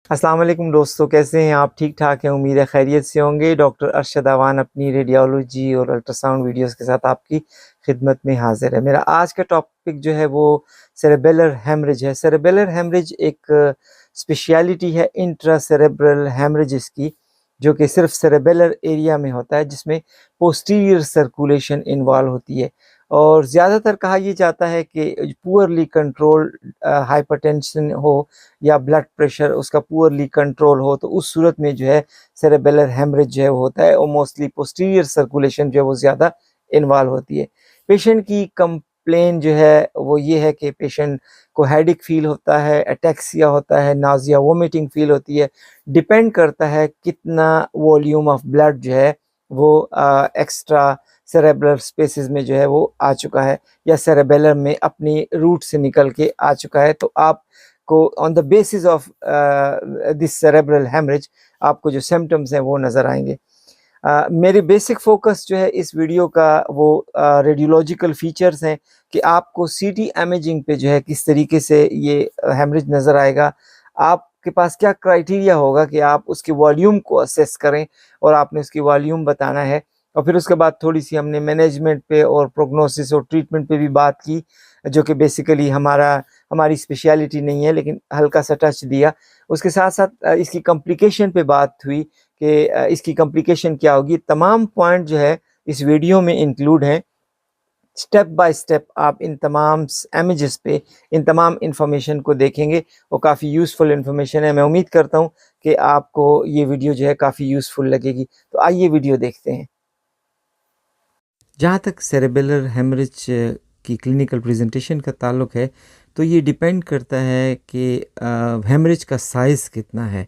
अस्सलाम वालेकुम दोस्तों, कैसे हैं आप? ठीक ठाक हैं, उम्मीद है खैरियत से होंगे। डॉक्टर अरशद अवान अपनी रेडियोलॉजी और अल्ट्रासाउंड वीडियोस के साथ आपकी खिदमत में हाजिर है। मेरा आज का टॉपिक जो है वो सेरेबेलर हेमरेज है। सेरेबेलर हेमरेज एक स्पेशलिटी है इंट्रा सेरेब्रल हेमरेजेस की, जो कि सिर्फ सेरेबेलर एरिया में होता है, जिसमें पोस्टीरियर सर्कुलेशन इन्वॉल्व होती है। और ज़्यादातर कहा ये जाता है कि पुअरली कंट्रोल्ड हाइपरटेंशन हो या ब्लड प्रेशर उसका पुअरली कंट्रोल हो, तो उस सूरत में जो है सेरेबेलर हेमरेज जो है वो होता है, और मोस्टली पोस्टीरियर सर्कुलेशन जो है वो ज़्यादा इन्वॉल्व होती है। पेशेंट की कंप्लेन जो है वो ये है कि पेशेंट को हेडेक फील होता है, अटैक्सिया होता है, नाजिया वोमिटिंग फील होती है। डिपेंड करता है कितना वॉल्यूम ऑफ ब्लड जो है वो एक्स्ट्रा सेरेब्रल स्पेसेस में जो है वो आ चुका है, या सेरेबेलर में अपनी रूट से निकल के आ चुका है। तो आप को on the basis of this cerebral haemorrhage आपको जो सिम्टम्स हैं वो नज़र आएंगे। मेरी बेसिक फोकस जो है इस वीडियो का वो रेडियोलॉजिकल फीचर्स हैं कि आपको सीटी इमेजिंग पे जो है किस तरीके से ये हेमरेज नज़र आएगा। आपके पास क्या क्राइटेरिया होगा कि आप उसके वॉल्यूम को असेस करें, और आपने उसकी वॉल्यूम बताना है। और फिर उसके बाद थोड़ी सी हमने मैनेजमेंट पे और प्रोग्नोसिस और ट्रीटमेंट पे भी बात की, जो कि बेसिकली हमारी स्पेशलिटी नहीं है, लेकिन हल्का सा टच दिया। उसके साथ साथ इसकी कॉम्प्लिकेशन पे बात हुई कि इसकी कॉम्प्लिकेशन क्या होगी। तमाम पॉइंट जो है इस वीडियो में इंक्लूड हैं। स्टेप बाय स्टेप आप इन तमाम इमेजेस पे इन तमाम इंफॉर्मेशन को देखेंगे, वो काफ़ी यूज़फुल इंफॉर्मेशन है। मैं उम्मीद करता हूँ कि आपको ये वीडियो जो है काफ़ी यूज़फुल लगेगी। तो आइए वीडियो देखते हैं। जहाँ तक सेरेबेलर हेमरेज की क्लिनिकल प्रेजेंटेशन का ताल्लुक है, तो ये डिपेंड करता है कि हेमरेज का साइज़ कितना है।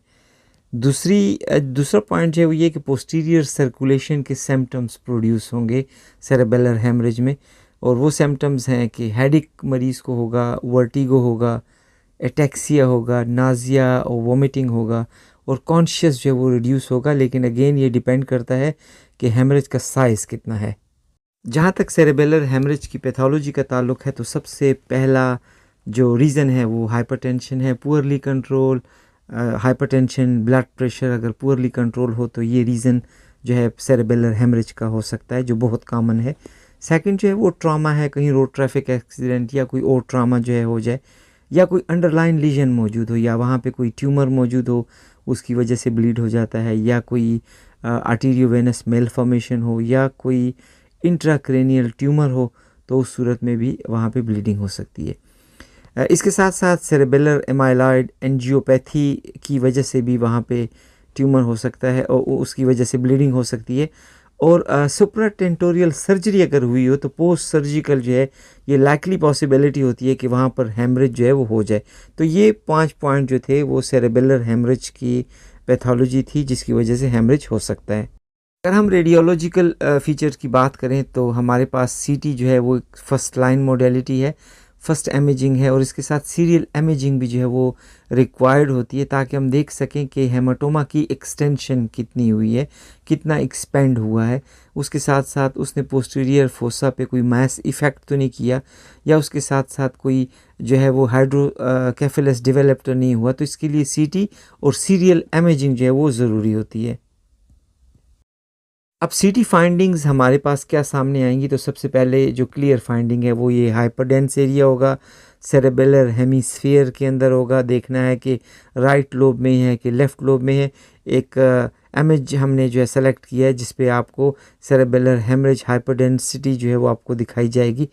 दूसरा पॉइंट जो है वो ये कि पोस्टीरियर सर्कुलेशन के सिम्टम्स प्रोड्यूस होंगे सेरेबेलर हेमरेज में, और वो सिम्टम्स हैं कि हेडेक मरीज़ को होगा, वर्टिगो होगा, एटेक्सिया होगा, नाजिया और वोमिटिंग होगा, और कॉन्शियस जो है वो रिड्यूस होगा। लेकिन अगेन ये डिपेंड करता है कि हेमरेज का साइज़ कितना है। जहाँ तक सेरेबेलर हेमरेज की पैथोलॉजी का ताल्लुक है, तो सबसे पहला जो रीज़न है वो हाइपरटेंशन है, poorly control hypertension, blood pressure अगर पुअरली कंट्रोल हो तो ये रीज़न जो है सेरेबेलर हेमरेज का हो सकता है, जो बहुत कॉमन है। सेकंड जो है वो ट्रॉमा है, कहीं रोड ट्रैफिक एक्सीडेंट या कोई और ट्रॉमा जो है हो जाए, या कोई अंडरलाइन लीजन मौजूद हो, या वहाँ पे कोई ट्यूमर मौजूद हो उसकी वजह से ब्लीड हो जाता है, या कोई आर्टीरियोवेनस मेलफॉर्मेशन हो, या कोई इंट्राक्रेनियल ट्यूमर हो, तो उस सूरत में भी वहाँ पे ब्लीडिंग हो सकती है। इसके साथ साथ सेरेबेलर एमाइलॉइड एंजियोपैथी की वजह से भी वहाँ पे ट्यूमर हो सकता है, और उसकी वजह से ब्लीडिंग हो सकती है। और सुप्राटेंटोरियल सर्जरी अगर हुई हो तो पोस्ट सर्जिकल जो है ये लाइकली पॉसिबिलिटी होती है कि वहाँ पर हेमरेज जो है वो हो जाए। तो ये 5 पॉइंट जो थे वो सेरेबेलर हेमरेज की पैथोलॉजी थी, जिसकी वजह से हेमरेज हो सकता है। अगर हम रेडियोलॉजिकल फीचर्स की बात करें, तो हमारे पास सीटी जो है वो फर्स्ट लाइन मोडेलिटी है, फर्स्ट इमेजिंग है, और इसके साथ सीरियल इमेजिंग भी जो है वो रिक्वायर्ड होती है, ताकि हम देख सकें कि हेमाटोमा की एक्सटेंशन कितनी हुई है, कितना एक्सपेंड हुआ है। उसके साथ साथ उसने पोस्टीरियर फोसा पे कोई मैस इफ़ेक्ट तो नहीं किया, या उसके साथ साथ कोई जो है वो हाइड्रोकेफेलस डेवलप तो नहीं हुआ। तो इसके लिए सीटी और सीरियल इमेजिंग जो है वो ज़रूरी होती है। अब सीटी फाइंडिंग्स हमारे पास क्या सामने आएंगी, तो सबसे पहले जो क्लियर फाइंडिंग है वो ये हाइपरडेंस एरिया होगा, सेरेबेलर हेमिस्फीयर के अंदर होगा। देखना है कि राइट लोब में है कि लेफ़्ट लोब में है। एक इमेज हमने जो है सेलेक्ट किया है जिस पे आपको सेरेबेलर हेमरेज हाइपरडेंसिटी जो है वो आपको दिखाई जाएगी।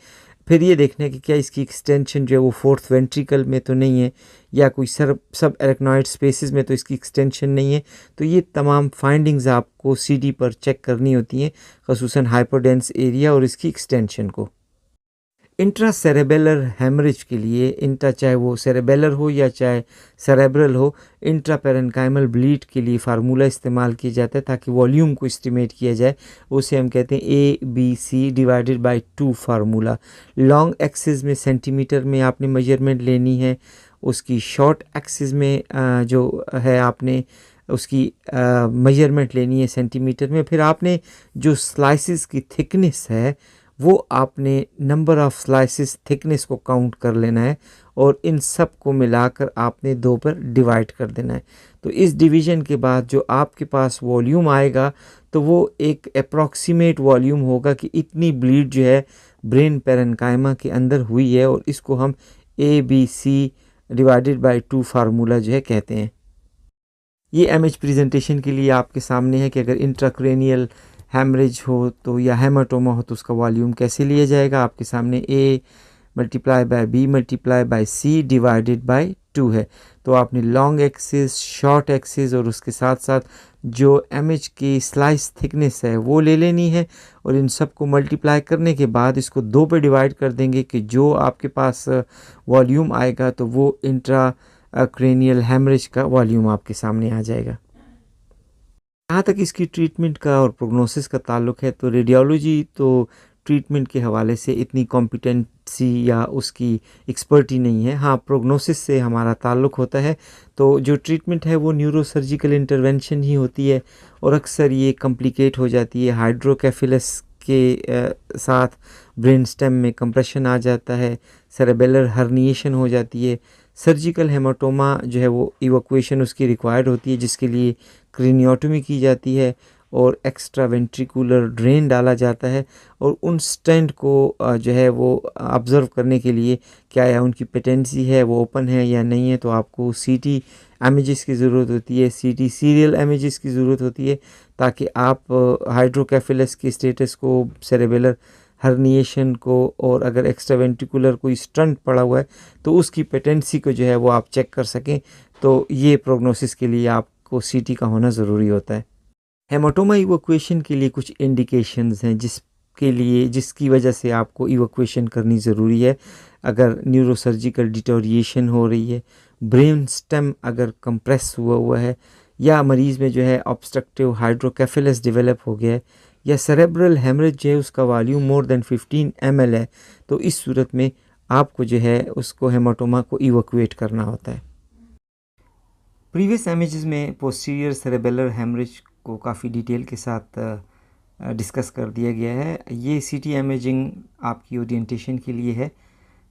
फिर ये देखना है कि क्या इसकी एक्सटेंशन जो है वो फोर्थ वेंट्रिकल में तो नहीं है, या कोई सब एरेक्नॉइड स्पेसेस में तो इसकी एक्सटेंशन नहीं है। तो ये तमाम फाइंडिंग्स आपको सीटी पर चेक करनी होती हैं, ख़ुसूसन हाइपरडेंस एरिया और इसकी एक्सटेंशन को। इंट्रा सेरेबेलर हेमरेज के लिए चाहे वो सेरेबेलर हो या चाहे सेरेब्रल हो, इंट्रा पेरेन्काइमल ब्लीड के लिए फार्मूला इस्तेमाल किया जाता है ताकि वॉल्यूम को एस्टिमेट किया जाए। उसे हम कहते हैं ABC divided by 2 formula. Long axis में सेंटीमीटर में आपने मेजरमेंट लेनी है, उसकी शॉर्ट एक्सिस में जो है आपने उसकी मेजरमेंट लेनी है सेंटीमीटर में। फिर आपने जो स्लाइसिस की थिकनेस है वो आपने नंबर ऑफ़ स्लाइसेस थिकनेस को काउंट कर लेना है और इन सब को मिलाकर आपने 2 पर डिवाइड कर देना है। तो इस डिवीज़न के बाद जो आपके पास वॉल्यूम आएगा तो वो एक अप्रॉक्सीमेट वॉल्यूम होगा कि इतनी ब्लीड जो है ब्रेन पैरेन्काइमा के अंदर हुई है, और इसको हम ABC डिवाइडेड बाय 2 फार्मूला जो है कहते हैं। ये इमेज प्रेजेंटेशन के लिए आपके सामने है कि अगर इंट्राक्रेनियल हैमरेज हो तो या हेमाटोमा हो तो उसका वॉल्यूम कैसे लिया जाएगा। आपके सामने A multiply by B multiply by C divided by 2 है। तो आपने लॉन्ग एक्सिस, शॉर्ट एक्सिस और उसके साथ साथ जो इमेज की स्लाइस थिकनेस है वो ले लेनी है, और इन सब को मल्टीप्लाई करने के बाद इसको 2 पे डिवाइड कर देंगे कि जो आपके पास वॉल्यूम आएगा तो वो इंट्रा क्रेनियल हैमरेज का वॉल्यूम आपके सामने आ जाएगा। जहाँ तक इसकी ट्रीटमेंट का और प्रोग्नोसिस का ताल्लुक है तो रेडियोलॉजी तो ट्रीटमेंट के हवाले से इतनी कॉम्पिटेंसी या उसकी एक्सपर्टी नहीं है। हाँ, प्रोग्नोसिस से हमारा ताल्लुक होता है, तो जो ट्रीटमेंट है वो न्यूरोसर्जिकल इंटरवेंशन ही होती है, और अक्सर ये कॉम्प्लिकेट हो जाती है। हाइड्रोकेफेलस के साथ ब्रेन स्टेम में कंप्रेशन आ जाता है, सेरेबेलर हर्निएशन हो जाती है, सर्जिकल हेमाटोमा जो है वो इवैक्यूएशन उसकी रिक्वायर्ड होती है, जिसके लिए क्रेनियोटोमी की जाती है और एक्स्ट्रा वेंट्रिकुलर ड्रेन डाला जाता है, और उन स्टेंट को जो है वो ऑब्ज़र्व करने के लिए क्या है उनकी पेटेंसी है, वो ओपन है या नहीं है, तो आपको CT इमेजेस की ज़रूरत होती है, CT सीरियल इमेजेस की ज़रूरत होती है, ताकि आप हाइड्रोकेफेलस के स्टेटस को, सेरेबेलर हर्निएशन को, और अगर एक्स्ट्रा वेंट्रिकुलर कोई स्टंट पड़ा हुआ है तो उसकी पेटेंसी को जो है वो आप चेक कर सकें। तो ये प्रोग्नोसिस के लिए आपको CT का होना ज़रूरी होता है। हेमाटोमा इवैक्यूएशन के लिए कुछ इंडिकेशंस हैं जिसकी वजह से आपको इवैक्यूएशन करनी ज़रूरी है। अगर न्यूरोसर्जिकल डिटोरिएशन हो रही है, ब्रेन स्टेम अगर कंप्रेस हुआ है, या मरीज़ में जो है ऑब्स्ट्रक्टिव हाइड्रोकेफेलस डेवलप हो गया है, या सेरेब्रल हेमरेज जो है उसका वॉल्यूम मोर देन 15 ml है, तो इस सूरत में आपको जो है उसको हेमाटोमा को इवैक्यूएट करना होता है। प्रीवियस इमेजेस में पोस्टीरियर सेरेबेलर हेमरेज को काफ़ी डिटेल के साथ डिस्कस कर दिया गया है। ये CT इमेजिंग आपकी ओरिएंटेशन के लिए है।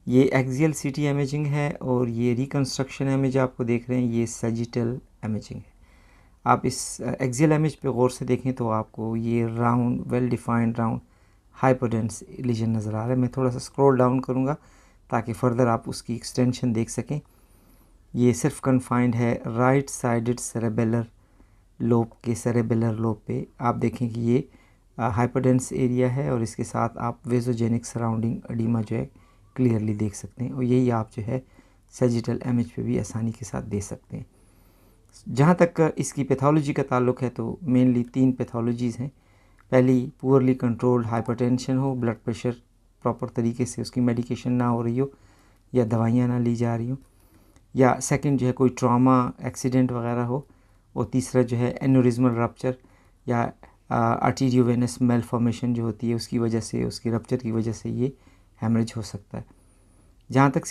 ये एक्सियल CT इमेजिंग है, और ये रिकंस्ट्रक्शन इमेज आपको देख रहे हैं, ये सैजिटल इमेजिंग है। आप इस एक्सियल इमेज पे गौर से देखें तो आपको ये round, well defined round hypodense lesion नज़र आ रहा है। मैं थोड़ा सा स्क्रॉल डाउन करूँगा ताकि फ़र्दर आप उसकी एक्सटेंशन देख सकें। ये सिर्फ कन्फाइंड है राइट साइडेड सेरेबेलर लोब के सेरेबेलर लोब पे। आप देखें कि ये हाइपोडेंस एरिया है, और इसके साथ आप वेजोजेनिक सराउंडिंग एडिमा जो है क्लियरली देख सकते हैं, और यही आप जो है सैजिटल इमेज पे भी आसानी के साथ दे सकते हैं। जहाँ तक इसकी पैथोलॉजी का ताल्लुक है तो मेनली 3 पैथोलॉजीज़ हैं। पहली, पुअरली कंट्रोल्ड हाइपरटेंशन हो, ब्लड प्रेशर प्रॉपर तरीके से उसकी मेडिकेशन ना हो रही हो या दवाइयाँ ना ली जा रही हो, या सेकंड जो है कोई ट्रॉमा एक्सीडेंट वगैरह हो, और तीसरा जो है एन्यूरिज्मल रप्चर या आर्टेरियोवेनस मेलफॉर्मेशन जो होती है उसकी वजह से, उसकी रप्चर की वजह से ये हेमरेज हो सकता है। जहाँ तक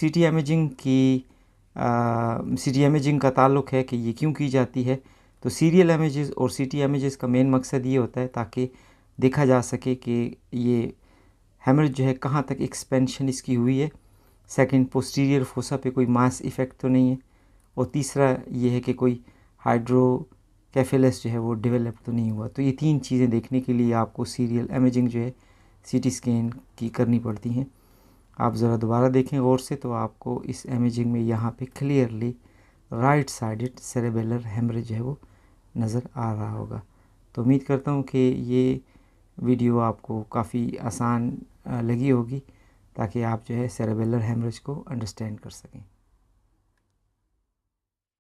CT इमेजिंग का ताल्लुक है कि ये क्यों की जाती है, तो सीरियल इमेजेस और CT इमेजेस का मेन मकसद ये होता है ताकि देखा जा सके कि ये हेमरेज जो है कहाँ तक एक्सपेंशन इसकी हुई है, सेकंड पोस्टीरियर फोसा पे कोई मास इफ़ेक्ट तो नहीं है, और तीसरा ये है कि कोई हाइड्रोकेफेलस जो है वो डेवलप तो नहीं हुआ। तो ये 3 चीज़ें देखने के लिए आपको सीरियल इमेजिंग जो है CT स्कैन की करनी पड़ती हैं। आप ज़रा दोबारा देखें गौर से तो आपको इस इमेजिंग में यहाँ पे clearly right sided cerebellar haemorrhage है वो नज़र आ रहा होगा। तो उम्मीद करता हूँ कि ये वीडियो आपको काफ़ी आसान लगी होगी, ताकि आप जो है सेरेबेलर हेमरेज को अंडरस्टैंड कर सकें।